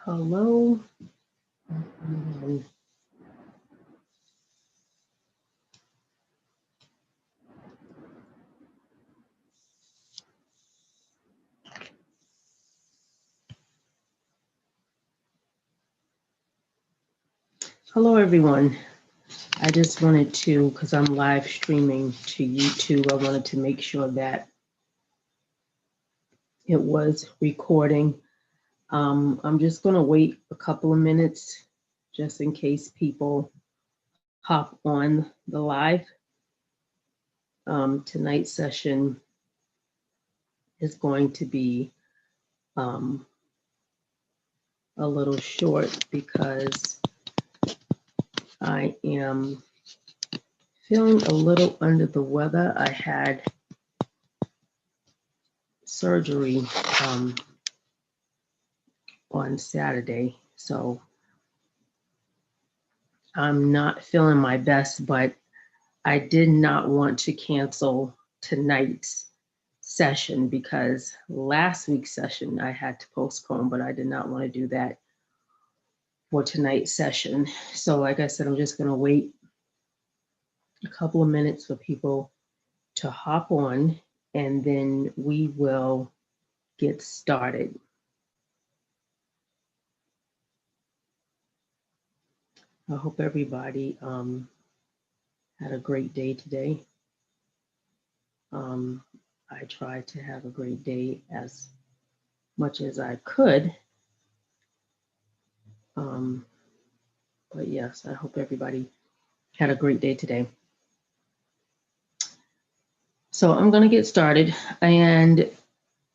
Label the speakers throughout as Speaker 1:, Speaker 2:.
Speaker 1: Hello. Hello, everyone. I just wanted to, because I'm live streaming to YouTube, I wanted to make sure that it was recording. I'm just going to wait a couple of minutes just in case people hop on the live. Tonight's session is going to be a little short because I am feeling a little under the weather. I had surgery on Saturday, so I'm not feeling my best, but I did not want to cancel tonight's session because last week's session I had to postpone, but I did not want to do that for tonight's session. So like I said, I'm just going to wait a couple of minutes for people to hop on and then we will get started. I hope everybody had a great day today. I tried to have a great day as much as I could. But yes, I hope everybody had a great day today. So I'm going to get started. And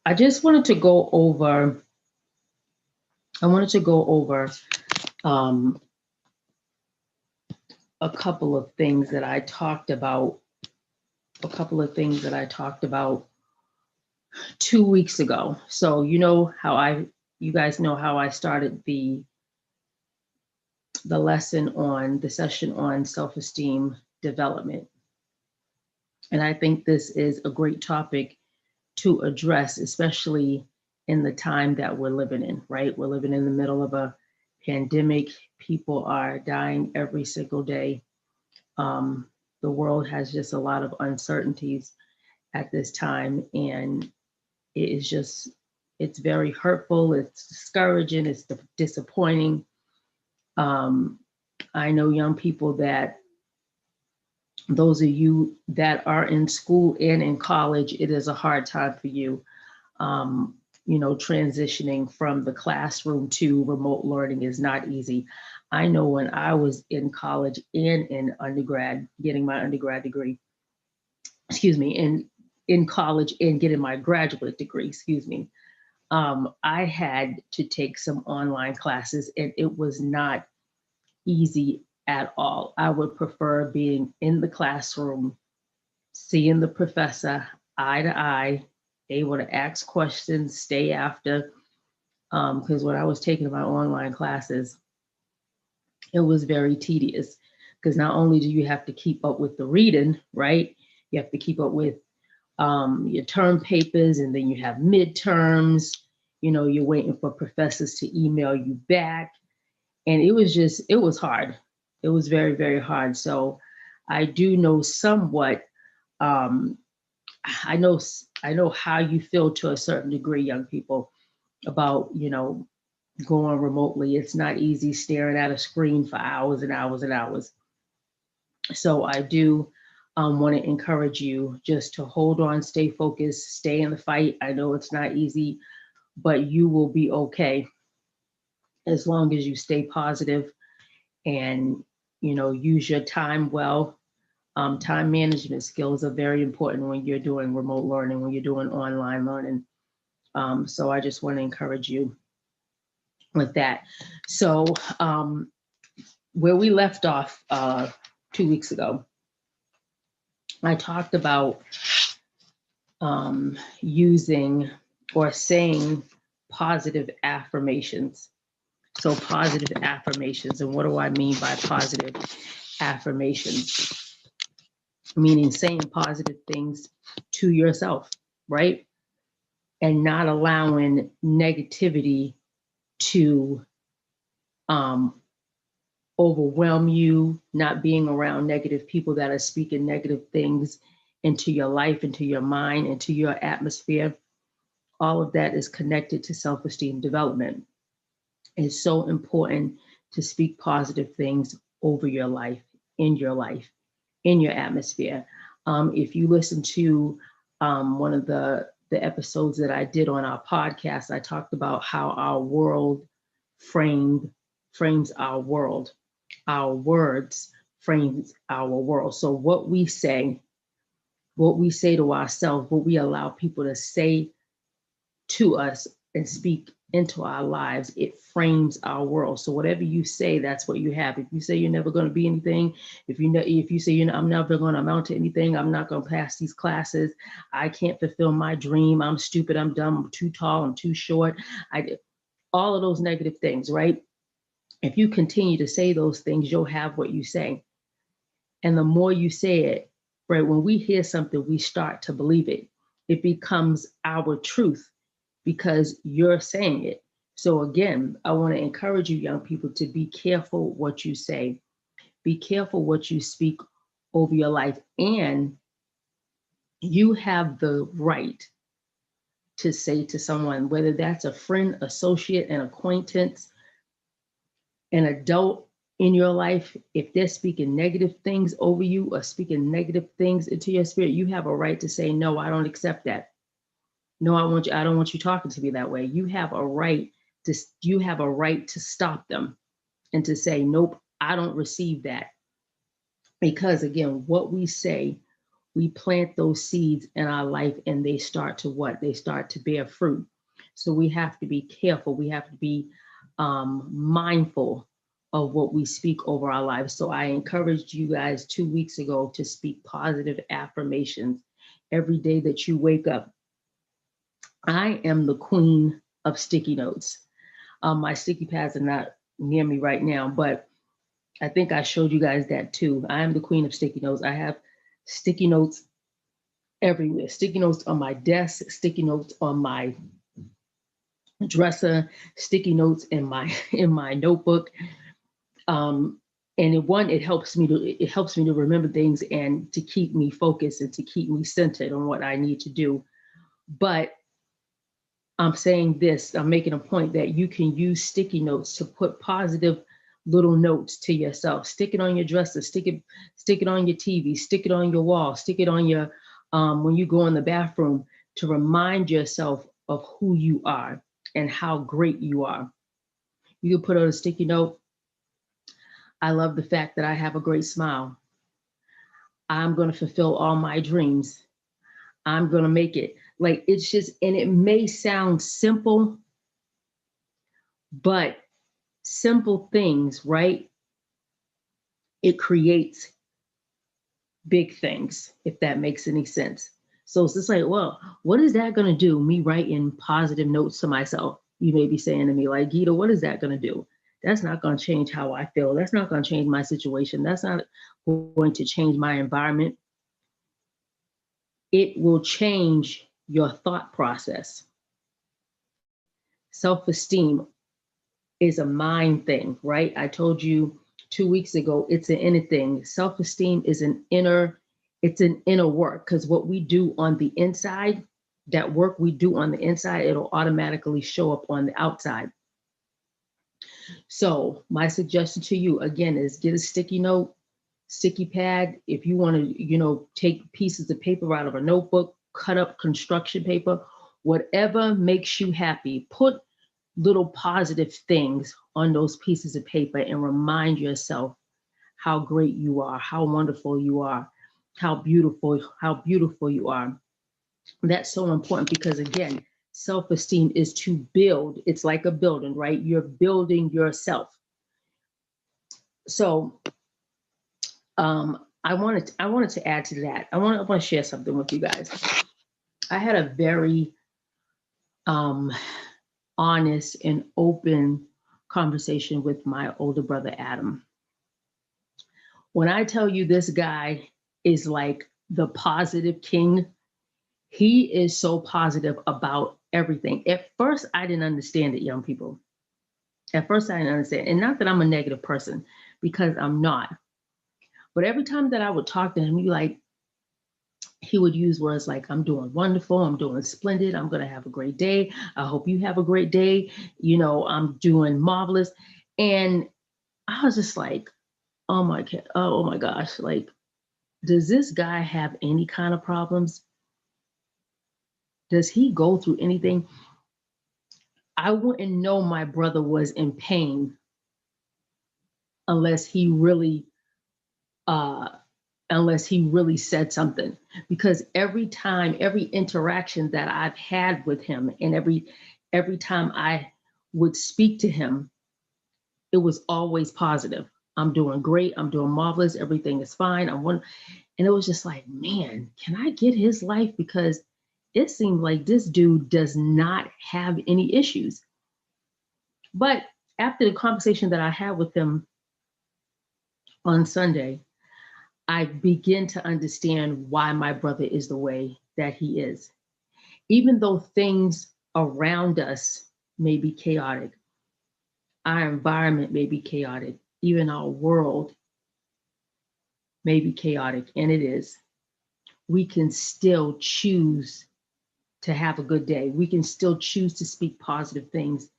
Speaker 1: I just wanted to go over, a couple of things that I talked about, 2 weeks ago. So you guys know how I started the session on self-esteem development. And I think this is a great topic to address, especially in the time that we're living in, right? We're living in the middle of a pandemic. People are dying every single day. The world has just a lot of uncertainties at this time, and it's very hurtful, it's discouraging, it's disappointing. I know young people that those of you that are in school and in college, it is a hard time for you. Transitioning from the classroom to remote learning is not easy. I know when I was in college and in undergrad, getting my undergrad degree, in college and getting my graduate degree, I had to take some online classes and it was not easy at all. I would prefer being in the classroom, seeing the professor eye to eye, able to ask questions, stay after. Because when I was taking my online classes, it was very tedious because not only do you have to keep up with the reading, right? You have to keep up with your term papers, and then you have midterms. You're waiting for professors to email you back. And it was hard. It was very, very hard. So I do know somewhat, I know how you feel to a certain degree, young people, about, going remotely. It's not easy staring at a screen for hours and hours and hours. So I do want to encourage you just to hold on, stay focused, stay in the fight. I know it's not easy, but you will be okay as long as you stay positive and, use your time well. Time management skills are very important when you're doing remote learning, when you're doing online learning. So I just want to encourage you with that. So where we left off 2 weeks ago, I talked about using or saying positive affirmations. So positive affirmations, and what do I mean by positive affirmations? Meaning saying positive things to yourself, right? And not allowing negativity to um, overwhelm you, not being around negative people that are speaking negative things into your life, into your mind, into your atmosphere. All of that is connected to self-esteem development. It's so important to speak positive things over your life, in your life, in your atmosphere. If you listen to one of the episodes that I did on our podcast, I talked about how our world frames our world. Our words frames our world. So what we say to ourselves, what we allow people to say to us and speak into our lives, it frames our world. So whatever you say, that's what you have. If you say you're never going to be anything, if you say I'm never going to amount to anything, I'm not going to pass these classes, I can't fulfill my dream, I'm stupid, I'm dumb, I'm too tall, I'm too short, all of those negative things, right? If you continue to say those things, you'll have what you say. And the more you say it, right, when we hear something, we start to believe it. It becomes our truth because you're saying it. So again, I want to encourage you young people to be careful what you say. Be careful what you speak over your life. And you have the right to say to someone, whether that's a friend, associate, an acquaintance, an adult in your life, if they're speaking negative things over you or speaking negative things into your spirit, you have a right to say, no, I don't accept that. No, I don't want you talking to me that way. You have a right to stop them and to say, nope, I don't receive that. Because again, what we say, we plant those seeds in our life and they start to what? They start to bear fruit. So we have to be careful. We have to be mindful of what we speak over our lives. So I encouraged you guys 2 weeks ago to speak positive affirmations every day that you wake up. I am the queen of sticky notes. My sticky pads are not near me right now, but I think I showed you guys that too. I am the queen of sticky notes. I have sticky notes everywhere. Sticky notes on my desk, sticky notes on my dresser, sticky notes in my notebook. And it helps me to remember things and to keep me focused and to keep me centered on what I need to do. But I'm saying this, I'm making a point that you can use sticky notes to put positive little notes to yourself. Stick it on your dresser, stick it on your TV, stick it on your wall, stick it on your, when you go in the bathroom, to remind yourself of who you are and how great you are. You can put on a sticky note, I love the fact that I have a great smile. I'm going to fulfill all my dreams. I'm going to make it. Like, it's just, and it may sound simple, but simple things, right? It creates big things, if that makes any sense. So it's just like, well, what is that going to do? Me writing positive notes to myself. You may be saying to me, like, Gita, what is that going to do? That's not going to change how I feel. That's not going to change my situation. That's not going to change my environment. It will change your thought process. Self-esteem is a mind thing, right? I told you 2 weeks ago, it's an inner thing. Self-esteem is it's an inner work, because what we do on the inside, that work we do on the inside, it'll automatically show up on the outside. So my suggestion to you again is get a sticky note, sticky pad. If you want to, take pieces of paper out of a notebook, cut up construction paper, whatever makes you happy, put little positive things on those pieces of paper and remind yourself how great you are, how wonderful you are, how beautiful you are. That's so important because again, self-esteem is to build. It's like a building, right? You're building yourself. So I wanted to add to that. I want to share something with you guys. I had a very honest and open conversation with my older brother, Adam. When I tell you this guy is like the positive king, he is so positive about everything. At first, I didn't understand it, young people. At first, I didn't understand. And not that I'm a negative person, because I'm not. But every time that I would talk to him, he would use words like, I'm doing wonderful, I'm doing splendid, I'm going to have a great day. I hope you have a great day. I'm doing marvelous. And I was just like, oh my gosh, like, does this guy have any kind of problems? Does he go through anything? I wouldn't know my brother was in pain unless he really uh said something, because every time, every interaction that I've had with him, and every time I would speak to him, it was always positive. I'm doing great, I'm doing marvelous, everything is fine. And it was just like, man, can I get his life? Because it seemed like this dude does not have any issues. But after the conversation that I had with him on Sunday, I begin to understand why my brother is the way that he is. Even though things around us may be chaotic, our environment may be chaotic, even our world may be chaotic, and it is, we can still choose to have a good day. We can still choose to speak positive things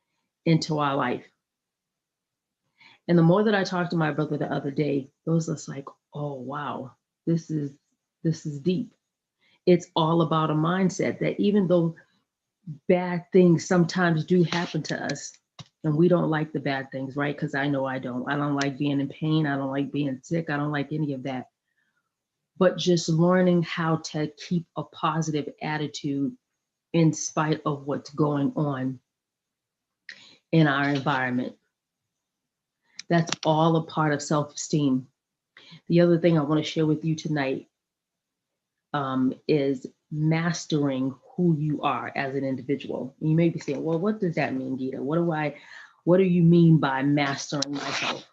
Speaker 1: into our life. And the more that I talked to my brother the other day, it was just like, oh wow, this is deep. It's all about a mindset that even though bad things sometimes do happen to us, and we don't like the bad things, right? Because I know I don't. I don't like being in pain. I don't like being sick. I don't like any of that. But just learning how to keep a positive attitude in spite of what's going on in our environment. That's all a part of self-esteem. The other thing I want to share with you tonight is mastering who you are as an individual. And you may be saying, well, what does that mean, Gita? What do you mean by mastering myself?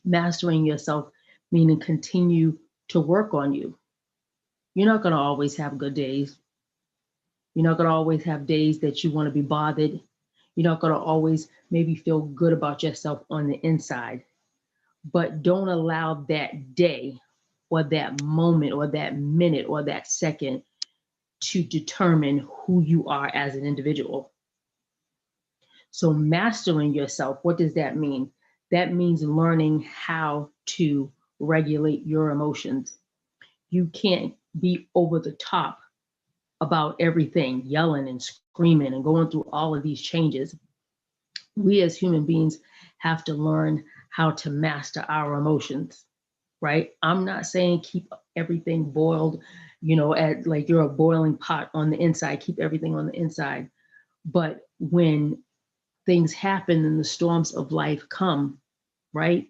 Speaker 1: Mastering yourself, meaning continue to work on you. You're not going to always have good days. You're not going to always have days that you want to be bothered. You're not going to always maybe feel good about yourself on the inside. But don't allow that day or that moment or that minute or that second to determine who you are as an individual. So mastering yourself, what does that mean? That means learning how to regulate your emotions. You can't be over the top about everything, yelling and screaming and going through all of these changes. We as human beings have to learn how to master our emotions, right? I'm not saying keep everything boiled, at like you're a boiling pot on the inside, keep everything on the inside. But when things happen and the storms of life come, right?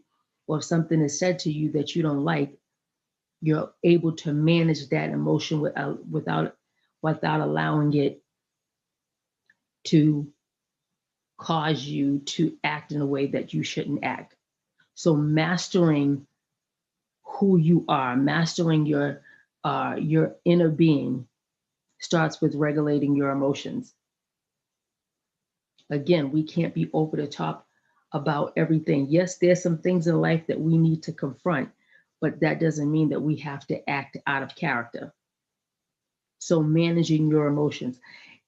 Speaker 1: Or if something is said to you that you don't like, you're able to manage that emotion without allowing it to cause you to act in a way that you shouldn't act. So mastering who you are, mastering your inner being starts with regulating your emotions. Again, we can't be over the top about everything. Yes, there's some things in life that we need to confront, but that doesn't mean that we have to act out of character. So managing your emotions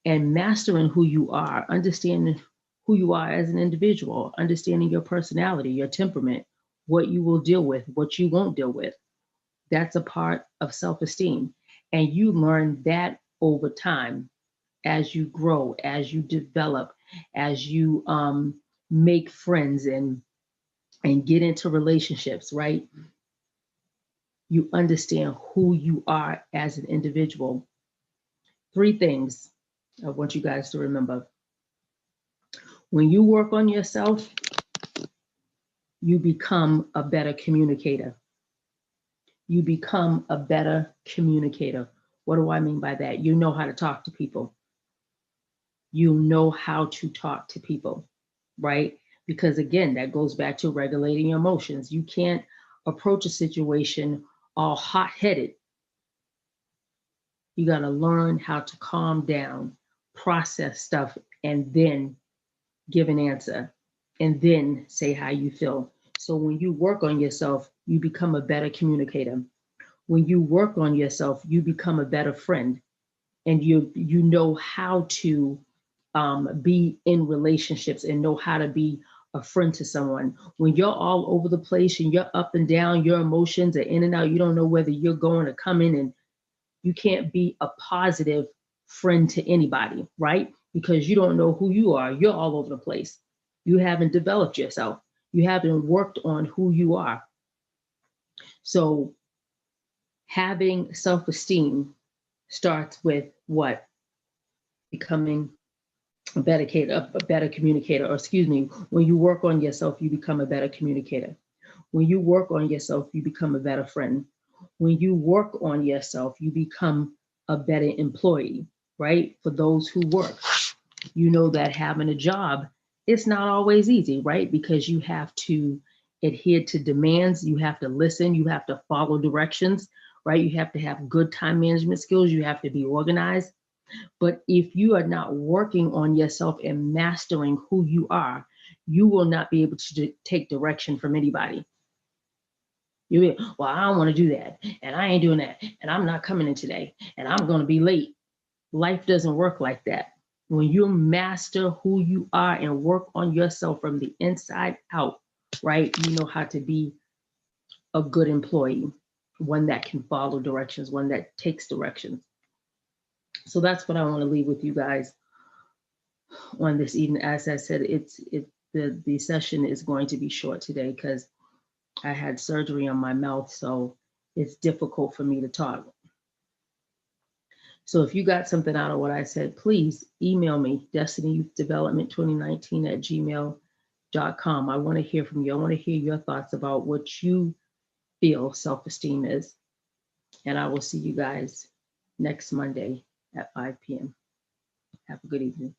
Speaker 1: and mastering who you are, understanding who you are as an individual, understanding your personality, your temperament, what you will deal with, what you won't deal with. That's a part of self-esteem. And you learn that over time as you grow, as you develop, as you make friends and get into relationships, right? You understand who you are as an individual. 3 things I want you guys to remember. When you work on yourself, you become a better communicator. You become a better communicator. What do I mean by that? You know how to talk to people. You know how to talk to people, right? Because again, that goes back to regulating your emotions. You can't approach a situation all hot-headed. You got to learn how to calm down, process stuff, and then give an answer, and then say how you feel. So when you work on yourself, you become a better communicator. When you work on yourself, you become a better friend, and you know how to be in relationships and know how to be a friend to someone. When you're all over the place and you're up and down, your emotions are in and out, you don't know whether you're going to come in, and you can't be a positive friend to anybody, right? Because you don't know who you are. You're all over the place. You haven't developed yourself. You haven't worked on who you are. So having self-esteem starts with what? Becoming a better communicator, or excuse me, when you work on yourself, you become a better communicator. When you work on yourself, you become a better friend. When you work on yourself, you become a better employee, right? For those who work, you know that having a job, it's not always easy, right? Because you have to adhere to demands, you have to listen, you have to follow directions, right? You have to have good time management skills, you have to be organized. But if you are not working on yourself and mastering who you are, you will not be able to take direction from anybody. You be, well, I don't want to do that, and I ain't doing that, and I'm not coming in today, and I'm going to be late. Life doesn't work like that. When you master who you are and work on yourself from the inside out, right, you know how to be a good employee, one that can follow directions, one that takes directions. So that's what I want to leave with you guys on this evening. As I said, the session is going to be short today because I had surgery on my mouth, so it's difficult for me to talk. So if you got something out of what I said, please email me, destinyyouthdevelopment2019@gmail.com. I want to hear from you. I want to hear your thoughts about what you feel self-esteem is. And I will see you guys next Monday at 5 p.m. Have a good evening.